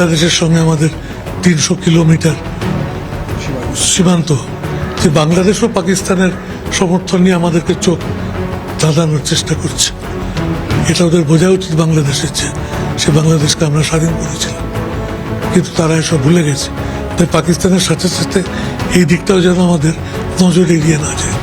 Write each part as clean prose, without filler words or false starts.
বাংলাদেশের সঙ্গে আমাদের 300 কিলোমিটার সীমান্ত, যে বাংলাদেশ ও পাকিস্তানের সমর্থন নিয়ে আমাদেরকে চোখ ধাঁধানোর চেষ্টা করছে। এটা ওদের বোঝা উচিত বাংলাদেশের, যে সে বাংলাদেশকে আমরা স্বাধীন করেছিলাম, কিন্তু তারা এসব ভুলে গেছে। তাই পাকিস্তানের সাথে সাথে এই দিকটাও যেন আমাদের নজর এড়িয়ে না যায়।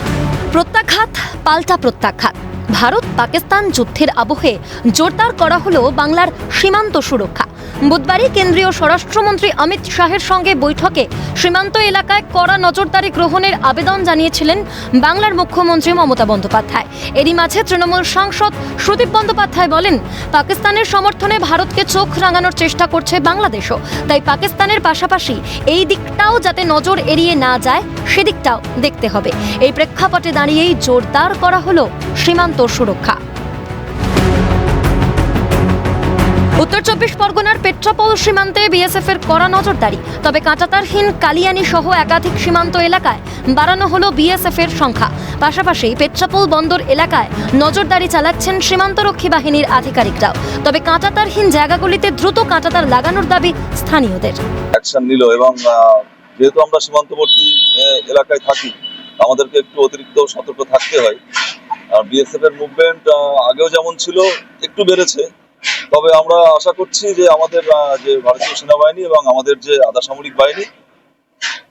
প্রত্যাঘাত পাল্টা প্রত্যাঘাত। ভারত পাকিস্তান যুদ্ধের আবহে জোরদার করা হলো বাংলার সীমান্ত সুরক্ষা। বুধবারই কেন্দ্রীয় স্বরাষ্ট্রমন্ত্রী অমিত শাহের সঙ্গে বৈঠকে সীমান্ত এলাকায় কড়া নজরদারি গ্রহণের আবেদন জানিয়েছিলেন বাংলার মুখ্যমন্ত্রী মমতা বন্দ্যোপাধ্যায়। এরই মাঝে তৃণমূল সাংসদ সুদীপ বন্দ্যোপাধ্যায় বলেন, পাকিস্তানের সমর্থনে ভারতকে চোখ রাঙানোর চেষ্টা করছে বাংলাদেশও, তাই পাকিস্তানের পাশাপাশি এই দিকটাও যাতে নজর এড়িয়ে না যায় সেদিকটাও দেখতে হবে। এই প্রেক্ষাপটে দাঁড়িয়েই জোরদার করা হলো সীমান্ত সুরক্ষা। উত্তর 24 পরগনার পেট্রাপোল সীমান্তে বিএসএফ এর কড়া নজরদারি। তবে কাঁটাতারহীন কালিয়ানী সহ একাধিক সীমান্ত এলাকায় বাড়ানো হলো বিএসএফ এর সংখ্যা। পাশাপাশি পেট্রাপোল বন্দর এলাকায় নজরদারি চালাচ্ছেন সীমান্তরক্ষী বাহিনীর আধিকারিকরাও। তবে কাঁটাতারহীন জায়গাগুলিতে দ্রুত কাঁটাতার লাগানোর দাবি স্থানীয়দের। অ্যাকশন নিল এবং যেহেতু আমরা সীমান্তবর্তী এলাকায় থাকি, আমাদেরকে একটু অতিরিক্ত সতর্ক থাকতে হয়। বিএসএফ এর মুভমেন্ট আগেও যেমন ছিল একটু বেড়েছে, তবে আমরা আশা করছি যে আমাদের যে ভারতীয় সেনাবাহিনী এবং আমাদের যে আধা সামরিক বাহিনী,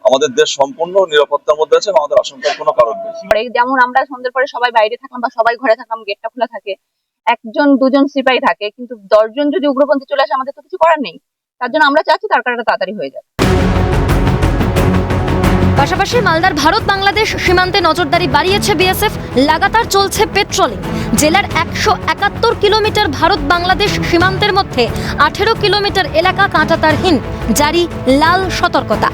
আমাদের দেশ সম্পূর্ণ নিরাপত্তার মধ্যে আছে, আমাদের আশঙ্কার কোনো কারণ নেই। যেমন আমরা সন্ধ্যের পরে সবাই বাইরে থাকলাম বা সবাই ঘরে থাকলাম, গেটটা খোলা থাকে, একজন দুজন সিপাহী থাকে, কিন্তু 10 জন যদি উগ্রপন্থী চলে আসে আমাদের তো কিছু করার নেই। তার জন্য আমরা চাচ্ছি তার কারণটা তাড়াতাড়ি হয়ে যাবে। পাশাপাশি মালদার ভারত বাংলাদেশ সীমান্তে নজরদারি বাড়িয়েছে বিএসএফ। লাগাতার চলছে পেট্রোলিং। জেলার 171 কিলোমিটার ভারত বাংলাদেশ সীমান্তের মধ্যে 18 কিলোমিটার এলাকা কাঁটাতারহীন, জারি লাল সতর্কতা।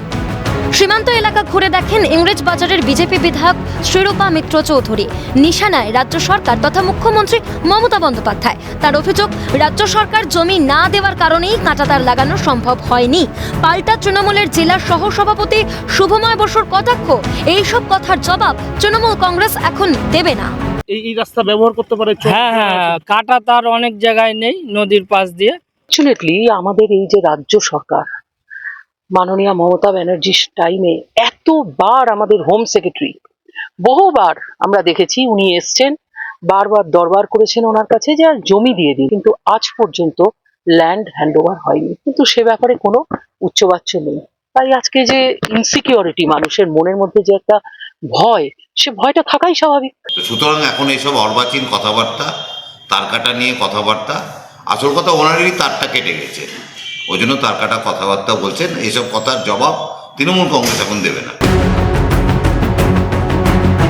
সীমান্ত এলাকা ঘুরে দেখেন ইংরেজ বাজারের বিজেপি বিধায়ক শ্রীরূপা মিত্র চৌধুরী। নিশানায় রাজ্য সরকার তথা মুখ্যমন্ত্রী মমতা বন্দ্যোপাধ্যায়। তার অভিযোগ, রাজ্য সরকার জমি না দেওয়ার কারণেই কাঁটাতার লাগানো সম্ভব হয়নি। পাল্টা তৃণমূলের জেলা সহসভাপতি শুভময় বসুর কটাক্ষ, এইসব কথার জবাব তৃণমূল কংগ্রেস এখন দেবে না। এই রাস্তা ব্যবহার করতে পারে। হ্যাঁ, কাঁটাতার অনেক জায়গায় নেই নদীর পাশ দিয়ে। ফর্চুনেটলি আমাদের এই যে রাজ্য সরকার, মাননীয় মমতা ব্যানার্জির টাইমে এতবার আমাদের হোম সেক্রেটারি, বহুবার আমরা দেখেছি উনি এসছেন, বারবার দরবার করেছেন ওনার কাছে যে আর জমি দিয়ে দিন, কিন্তু আজ পর্যন্ত ল্যান্ড হ্যান্ডওভার হয়নি। কিন্তু সে ব্যাপারে কোনো উচ্চবাচ্য নেই। তাই আজকে যে ইনসিকিউরিটি, মানুষের মনের মধ্যে যে একটা ভয়, সে ভয়টা থাকাই স্বাভাবিক। সুতরাং এখন এইসব অর্বাচীন কথাবার্তা, তার কাটা নিয়ে কথাবার্তা, আসল কথা ওনারই তারটা কেটে গেছে, ওই জন্য তার কাটা কথাবার্তা বলছেন। এইসব কথার জবাব তৃণমূল কংগ্রেস এখন দেবে না।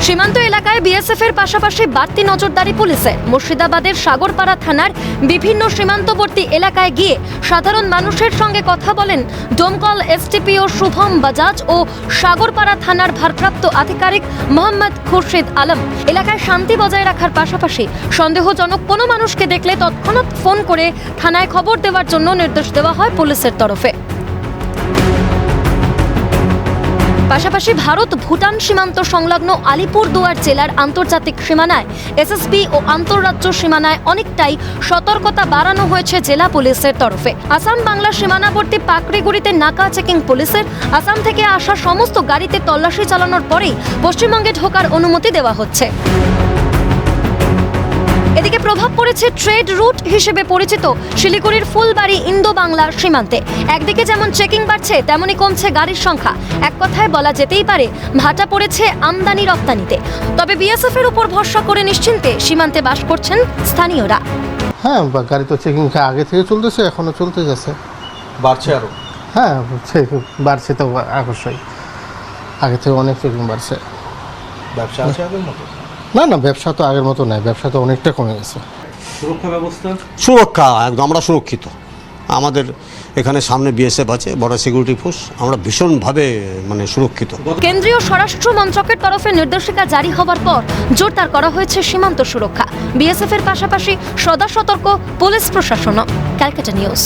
সীমান্ত এলাকায় বিএসএফ এর পাশাপাশি বাড়তি নজরদারি পুলিশের। মুর্শিদাবাদের সাগরপাড়া থানার বিভিন্ন সীমান্তবর্তী এলাকায় গিয়ে সাধারণ মানুষের সঙ্গে কথা বলেন ডোমকল এসটিপিও শুভম বাজাজ ও সাগরপাড়া থানার ভারপ্রাপ্ত আধিকারিক মোহাম্মদ খুরশিদ আলম। এলাকায় শান্তি বজায় রাখার পাশাপাশি সন্দেহজনক কোনো মানুষকে দেখলে তৎক্ষণাৎ ফোন করে থানায় খবর দেওয়ার জন্য নির্দেশ দেওয়া হয় পুলিশের তরফে। পাশাপাশি ভারত ভুটান সীমান্ত সংলগ্ন আলিপুরদুয়ার জেলার আন্তর্জাতিক সীমানায় এসএসবি ও আন্তঃরাজ্য সীমানায় অনেকটাই সতর্কতা বাড়ানো হয়েছে জেলা পুলিশের তরফে। আসাম বাংলা সীমানাবর্তী পাকড়িগুড়িতে নাকা চেকিং পুলিশের। আসাম থেকে আসা সমস্ত গাড়িতে তল্লাশি চালানোর পরেই পশ্চিমবঙ্গে ঢোকার অনুমতি দেওয়া হচ্ছে। এদিকে প্রভাব পড়েছে ট্রেড রুট হিসেবে পরিচিত শিলিগুড়ির ফুলবাড়ি ইন্দো বাংলা সীমান্তে। একদিকে যেমন চেকিং বাড়ছে, তেমনি কমছে গাড়ির সংখ্যা। এক কথায় বলা যেতেই পারে ভাটা পড়েছে আমদানি রপ্তানিতে। তবে বিএসএফ এর উপর ভরসা করে নিশ্চিন্তে সীমান্তে বাস করছেন স্থানীয়রা। হ্যাঁ, গাড়ি তো চেকিং আগে থেকে চলতেছে, এখনো চলতে যাচ্ছে, বাড়ছে আরো। হ্যাঁ, বাড়ছে তো অবশ্যই, আগে থেকে অনেক চেকিং বাড়ছে। ব্যবসা আছে আগের মতো? না, ব্যবসা তো আগের মতো নাই, ব্যবসা তো অনেকটা কমে গেছে। সুরক্ষা ব্যবস্থা? সুরক্ষা একদম, আমরা সুরক্ষিত। আমাদের এখানে সামনে বিএসএফ আছে, বর্ডার সিকিউরিটি ফোর্স, আমরা ভীষণভাবে সুরক্ষিত। কেন্দ্রীয় স্বরাষ্ট্র মন্ত্রকের তরফে নির্দেশিকা জারি হওয়ার পর জোরদার করা হয়েছে সীমান্ত সুরক্ষা। বিএসএফ এর পাশাপাশি সদা সতর্ক পুলিশ প্রশাসনও। ক্যালকাটা নিউজ।